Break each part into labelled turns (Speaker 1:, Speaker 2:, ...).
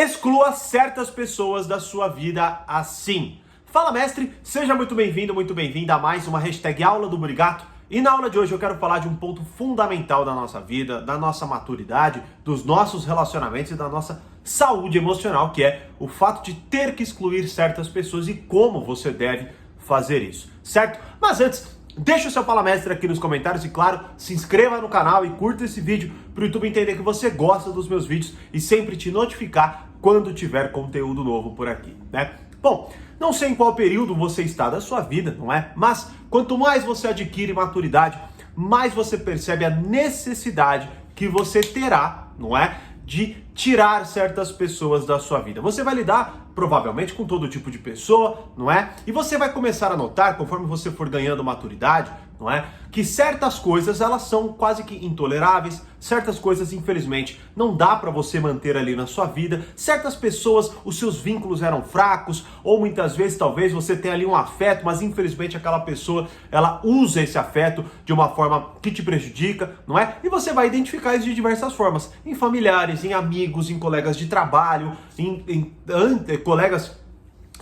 Speaker 1: Exclua certas pessoas da sua vida assim. Fala, mestre, seja muito bem-vindo, muito bem-vinda a mais uma hashtag Aula do Burigato. E na aula de hoje eu quero falar de um ponto fundamental da nossa vida, da nossa maturidade, dos nossos relacionamentos e da nossa saúde emocional, que é o fato de ter que excluir certas pessoas e como você deve fazer isso, certo? Mas antes, deixa o seu Fala Mestre aqui nos comentários e, claro, se inscreva no canal e curta esse vídeo para o YouTube entender que você gosta dos meus vídeos e sempre te notificar quando tiver conteúdo novo por aqui, né? Bom, não sei em qual período você está da sua vida, não é? Mas quanto mais você adquire maturidade, mais você percebe a necessidade que você terá, não é? De tirar certas pessoas da sua vida. Você vai lidar provavelmente com todo tipo de pessoa, não é? E você vai começar a notar, conforme você for ganhando maturidade, não é? Que certas coisas elas são quase que intoleráveis, certas coisas infelizmente não dá para você manter ali na sua vida, certas pessoas, os seus vínculos eram fracos, ou muitas vezes talvez você tenha ali um afeto, mas infelizmente aquela pessoa, ela usa esse afeto de uma forma que te prejudica, não é? E você vai identificar isso de diversas formas, em familiares, em amigos, em colegas de trabalho, em colegas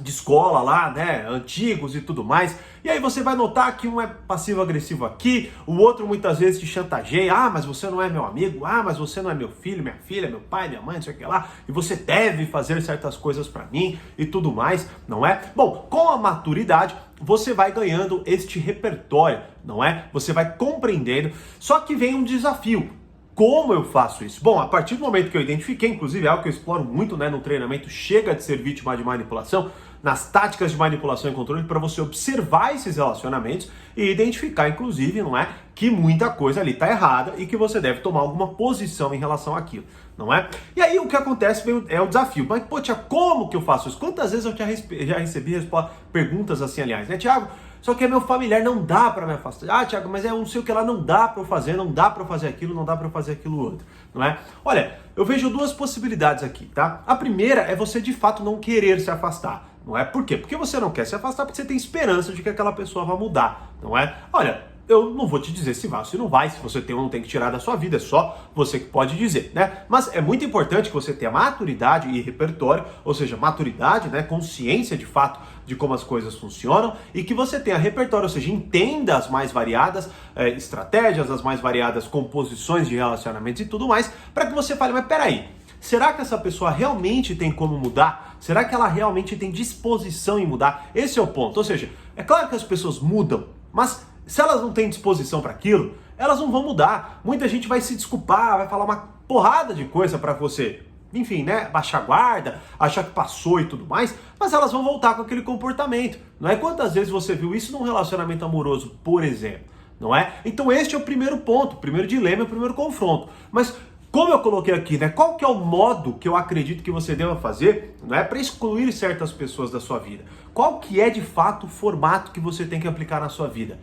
Speaker 1: de escola lá, né, antigos e tudo mais. E aí você vai notar que um é passivo-agressivo aqui, o outro muitas vezes te chantageia. Ah, mas você não é meu amigo. Ah, mas você não é meu filho, minha filha, meu pai, minha mãe, não sei o que lá. E você deve fazer certas coisas pra mim e tudo mais, não é? Bom, com a maturidade, você vai ganhando este repertório, não é? Você vai compreendendo. Só que vem um desafio. Como eu faço isso? Bom, a partir do momento que eu identifiquei, inclusive é algo que eu exploro muito, né, no treinamento Chega de Ser Vítima de Manipulação, nas táticas de manipulação e controle, para você observar esses relacionamentos e identificar, inclusive, não é, que muita coisa ali está errada e que você deve tomar alguma posição em relação àquilo, não é? E aí o que acontece é o desafio. Mas, pô, Tiago, como que eu faço isso? Quantas vezes eu já recebi perguntas assim, aliás, né, Tiago? Só que é meu familiar, não dá para me afastar. Ah, Tiago, mas é um sei o que lá, não dá para eu fazer, não dá para eu fazer aquilo, não dá para eu fazer aquilo outro, não é? Olha, eu vejo duas possibilidades aqui, tá? A primeira é você de fato não querer se afastar, não é? Por quê? Porque você não quer se afastar porque você tem esperança de que aquela pessoa vai mudar, não é? Olha, eu não vou te dizer se vai ou se não vai, se você tem ou não tem que tirar da sua vida, é só você que pode dizer, né? Mas é muito importante que você tenha maturidade e repertório, ou seja, maturidade, né, consciência de fato de como as coisas funcionam e que você tenha repertório, ou seja, entenda as mais variadas estratégias, as mais variadas composições de relacionamentos e tudo mais, para que você fale, mas peraí, será que essa pessoa realmente tem como mudar? Será que ela realmente tem disposição em mudar? Esse é o ponto, ou seja, é claro que as pessoas mudam, mas se elas não têm disposição para aquilo, elas não vão mudar. Muita gente vai se desculpar, vai falar uma porrada de coisa para você, enfim, né, baixar a guarda, achar que passou e tudo mais, mas elas vão voltar com aquele comportamento. Não é? Quantas vezes você viu isso num relacionamento amoroso, por exemplo, não é? Então este é o primeiro ponto, o primeiro dilema, o primeiro confronto. Mas como eu coloquei aqui, né, qual que é o modo que eu acredito que você deva fazer, não é, para excluir certas pessoas da sua vida? Qual que é de fato o formato que você tem que aplicar na sua vida?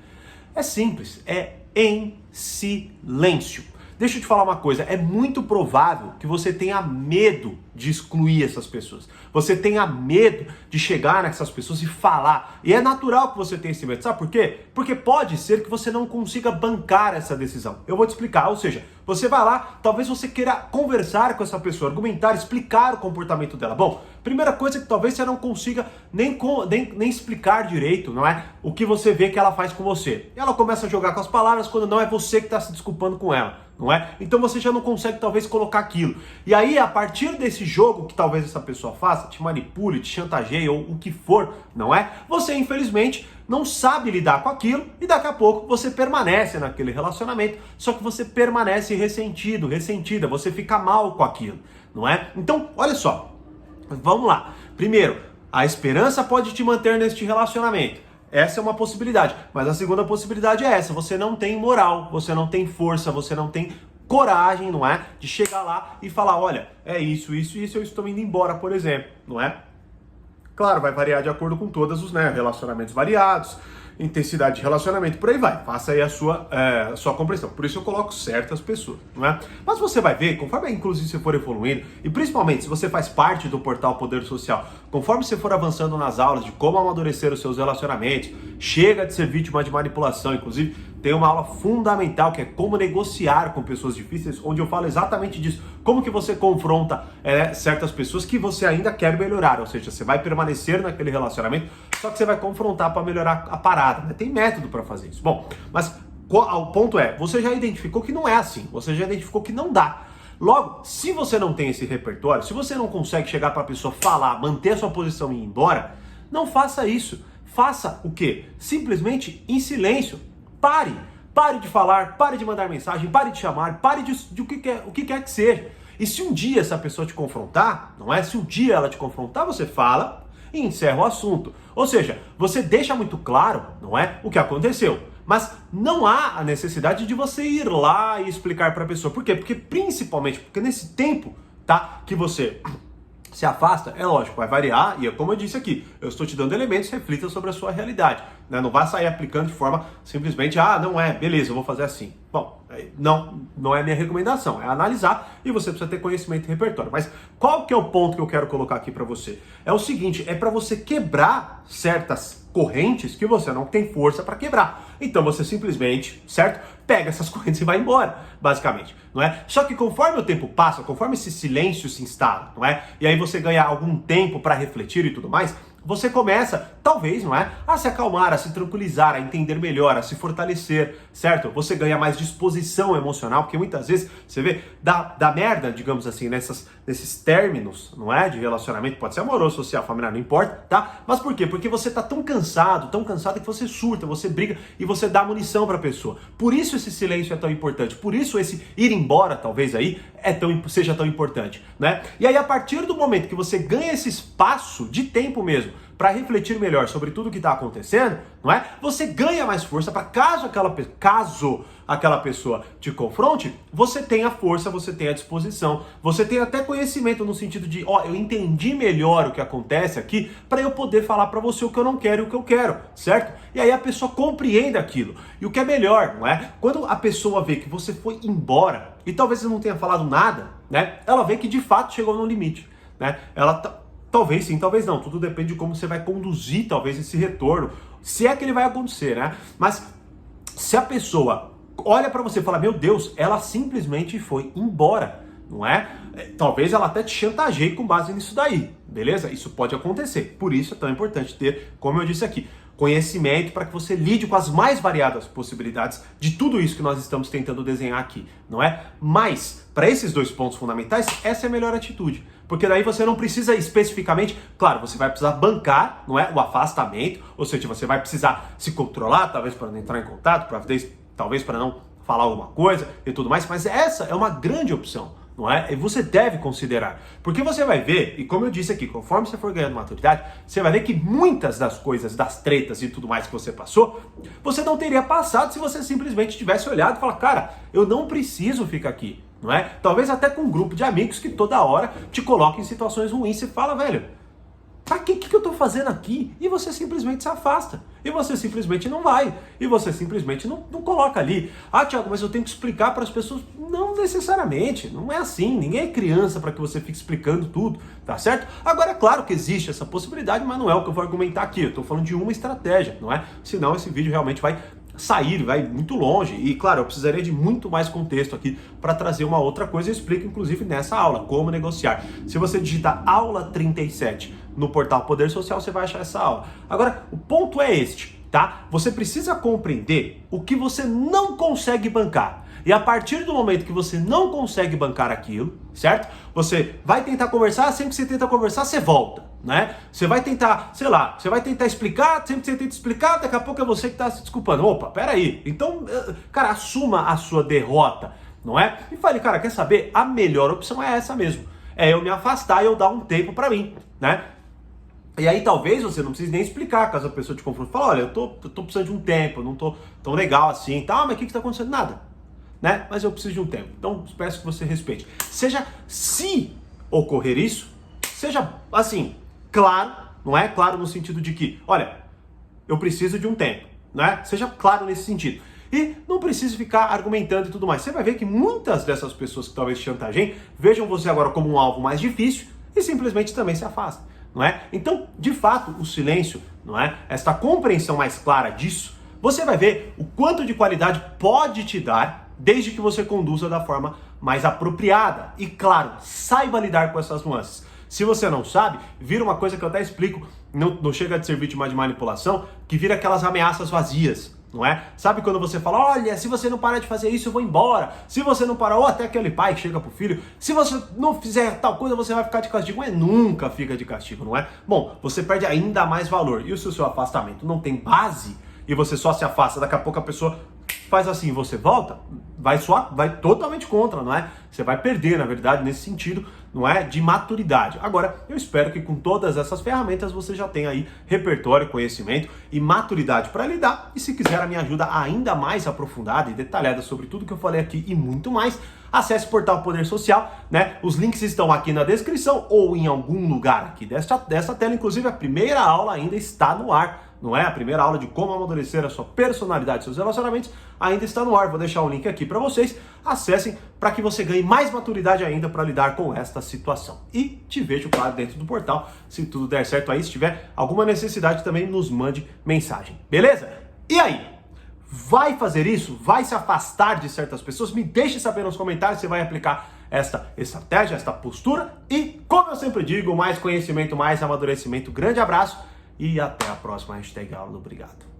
Speaker 1: É simples, é em silêncio. Deixa eu te falar uma coisa, é muito provável que você tenha medo de excluir essas pessoas. Você tenha medo de chegar nessas pessoas e falar. E é natural que você tenha esse medo. Sabe por quê? Porque pode ser que você não consiga bancar essa decisão. Eu vou te explicar. Ou seja, você vai lá, talvez você queira conversar com essa pessoa, argumentar, explicar o comportamento dela. Bom, primeira coisa é que talvez você não consiga nem explicar direito, não é? O que você vê que ela faz com você. Ela começa a jogar com as palavras quando não é você que está se desculpando com ela, não é? Então você já não consegue talvez colocar aquilo. E aí, a partir desse jogo que talvez essa pessoa faça, te manipule, te chantageie ou o que for, não é? Você, infelizmente, não sabe lidar com aquilo e daqui a pouco você permanece naquele relacionamento, só que você permanece ressentido, ressentida, você fica mal com aquilo, não é? Então, olha só, vamos lá. Primeiro, a esperança pode te manter neste relacionamento. Essa é uma possibilidade, mas a segunda possibilidade é essa, você não tem moral, você não tem força, você não tem coragem, não é? De chegar lá e falar, olha, é isso, eu estou indo embora, por exemplo, não é? Claro, vai variar de acordo com todos os, né, relacionamentos variados, intensidade de relacionamento, por aí vai. Faça aí a sua compreensão. Por isso eu coloco certas pessoas, não é? Mas você vai ver, conforme inclusive você for evoluindo, e principalmente se você faz parte do portal Poder Social, conforme você for avançando nas aulas de como amadurecer os seus relacionamentos, chega de ser vítima de manipulação, inclusive tem uma aula fundamental que é como negociar com pessoas difíceis, onde eu falo exatamente disso. Como que você confronta certas pessoas que você ainda quer melhorar, ou seja, você vai permanecer naquele relacionamento, só que você vai confrontar para melhorar a parada, né? Tem método para fazer isso. Bom, mas o ponto é, você já identificou que não é assim, você já identificou que não dá. Logo, se você não tem esse repertório, se você não consegue chegar para a pessoa falar, manter a sua posição e ir embora, não faça isso. Faça o quê? Simplesmente em silêncio. Pare. Pare de falar, pare de mandar mensagem, pare de chamar, pare de o que quer que seja. E se um dia essa pessoa te confrontar, não é? Se um dia ela te confrontar, você fala e encerra o assunto. Ou seja, você deixa muito claro, não é? O que aconteceu. Mas não há a necessidade de você ir lá e explicar para a pessoa. Por quê? Porque nesse tempo, tá, que você se afasta, é lógico, vai variar, e é como eu disse aqui, eu estou te dando elementos, reflita sobre a sua realidade, né? Não vai sair aplicando de forma simplesmente, não é, beleza, eu vou fazer assim. Bom, não é a minha recomendação, é analisar e você precisa ter conhecimento e repertório. Mas qual que é o ponto que eu quero colocar aqui para você? É o seguinte, é para você quebrar certas correntes que você não tem força para quebrar. Então você simplesmente, certo? Pega essas correntes e vai embora, basicamente, não é? Só que conforme o tempo passa, conforme esse silêncio se instala, não é? E aí você ganha algum tempo para refletir e tudo mais, você começa, talvez, não é? A se acalmar, a se tranquilizar, a entender melhor, a se fortalecer, certo? Você ganha mais disposição emocional, porque muitas vezes, você vê, dá merda, digamos assim, nesses términos, não é? De relacionamento, pode ser amoroso, social, familiar, não importa, tá? Mas por quê? Porque você tá tão cansado que você surta, você briga e você dá munição pra pessoa. Por isso esse silêncio é tão importante, por isso esse ir embora, talvez aí, seja tão importante, né? E aí, a partir do momento que você ganha esse espaço de tempo mesmo, para refletir melhor sobre tudo que está acontecendo, não é? Você ganha mais força para caso aquela pessoa te confronte, você tenha força, você tenha disposição, você tenha até conhecimento no sentido de, eu entendi melhor o que acontece aqui para eu poder falar para você o que eu não quero e o que eu quero, certo? E aí a pessoa compreende aquilo. E o que é melhor, não é? Quando a pessoa vê que você foi embora e talvez você não tenha falado nada, né? Ela vê que de fato chegou no limite, né? Talvez sim, talvez não. Tudo depende de como você vai conduzir, talvez, esse retorno. Se é que ele vai acontecer, né? Mas se a pessoa olha pra você e fala, meu Deus, ela simplesmente foi embora, não é? Talvez ela até te chantageie com base nisso daí, beleza? Isso pode acontecer. Por isso é tão importante ter, como eu disse aqui, conhecimento para que você lide com as mais variadas possibilidades de tudo isso que nós estamos tentando desenhar aqui, não é? Mas, para esses dois pontos fundamentais, essa é a melhor atitude. Porque daí você não precisa especificamente, claro, você vai precisar bancar, não é, o afastamento, ou seja, você vai precisar se controlar, talvez para não entrar em contato, talvez para não falar alguma coisa e tudo mais, mas essa é uma grande opção, não é? E você deve considerar, porque você vai ver, e como eu disse aqui, conforme você for ganhando maturidade, você vai ver que muitas das coisas, das tretas e tudo mais que você passou, você não teria passado se você simplesmente tivesse olhado e falar, cara, eu não preciso ficar aqui, não é? Talvez até com um grupo de amigos que toda hora te coloca em situações ruins e fala, velho, pra que eu tô fazendo aqui? E você simplesmente se afasta. E você simplesmente não vai. E você simplesmente não coloca ali. Thiago, mas eu tenho que explicar para as pessoas. Não necessariamente. Não é assim. Ninguém é criança para que você fique explicando tudo. Tá certo? Agora, é claro que existe essa possibilidade, mas não é o que eu vou argumentar aqui. Eu tô falando de uma estratégia, não é? Senão esse vídeo realmente vai muito longe. E claro, eu precisaria de muito mais contexto aqui para trazer uma outra coisa. Eu explico inclusive nessa aula, como negociar. Se você digitar aula 37 no portal Poder Social, você vai achar essa aula. Agora, o ponto é este, tá? Você precisa compreender o que você não consegue bancar. E a partir do momento que você não consegue bancar aquilo, certo? Você vai tentar conversar, sempre que você tenta conversar, você volta, né? Você vai tentar, sei lá, você vai tentar explicar, sempre que você tenta explicar, daqui a pouco é você que está se desculpando. Opa, peraí. Então, cara, assuma a sua derrota, não é? E fale, cara, quer saber? A melhor opção é essa mesmo. É eu me afastar e eu dar um tempo pra mim, né? E aí talvez você não precise nem explicar, caso a pessoa te confronte. Fala, olha, eu tô precisando de um tempo, eu não tô tão legal assim, tá? Mas o que tá acontecendo? Nada, né? Mas eu preciso de um tempo. Então, peço que você respeite. Se ocorrer isso, seja, assim, claro, não é? Claro no sentido de que, olha, eu preciso de um tempo, né? Seja claro nesse sentido. E não precisa ficar argumentando e tudo mais. Você vai ver que muitas dessas pessoas que talvez chantageiem vejam você agora como um alvo mais difícil e simplesmente também se afastam, não é? Então, de fato, o silêncio, não é? Esta compreensão mais clara disso, você vai ver o quanto de qualidade pode te dar desde que você conduza da forma mais apropriada. E claro, saiba lidar com essas nuances. Se você não sabe, vira uma coisa que eu até explico, não chega de ser vítima de manipulação, que vira aquelas ameaças vazias, não é? Sabe quando você fala, olha, se você não parar de fazer isso, eu vou embora. Se você não parar, ou até aquele pai que chega pro filho, se você não fizer tal coisa, você vai ficar de castigo. Mas nunca fica de castigo, não é? Bom, você perde ainda mais valor. E se o seu afastamento não tem base, e você só se afasta, daqui a pouco a pessoa faz assim, você volta, vai totalmente contra, não é? Você vai perder, na verdade, nesse sentido, não é? De maturidade. Agora, eu espero que com todas essas ferramentas você já tenha aí repertório, conhecimento e maturidade para lidar. E se quiser a minha ajuda ainda mais aprofundada e detalhada sobre tudo que eu falei aqui e muito mais, acesse o portal Poder Social, né? Os links estão aqui na descrição ou em algum lugar aqui dessa tela. Inclusive, a primeira aula ainda está no ar. Não é? A primeira aula de como amadurecer a sua personalidade e seus relacionamentos ainda está no ar. Vou deixar o link aqui para vocês. Acessem para que você ganhe mais maturidade ainda para lidar com esta situação. E te vejo, claro, dentro do portal. Se tudo der certo aí, se tiver alguma necessidade também, nos mande mensagem. Beleza? E aí? Vai fazer isso? Vai se afastar de certas pessoas? Me deixe saber nos comentários se vai aplicar esta estratégia, esta postura. E, como eu sempre digo, mais conhecimento, mais amadurecimento. Grande abraço. E até a próxima hashtag Aula do Obrigado.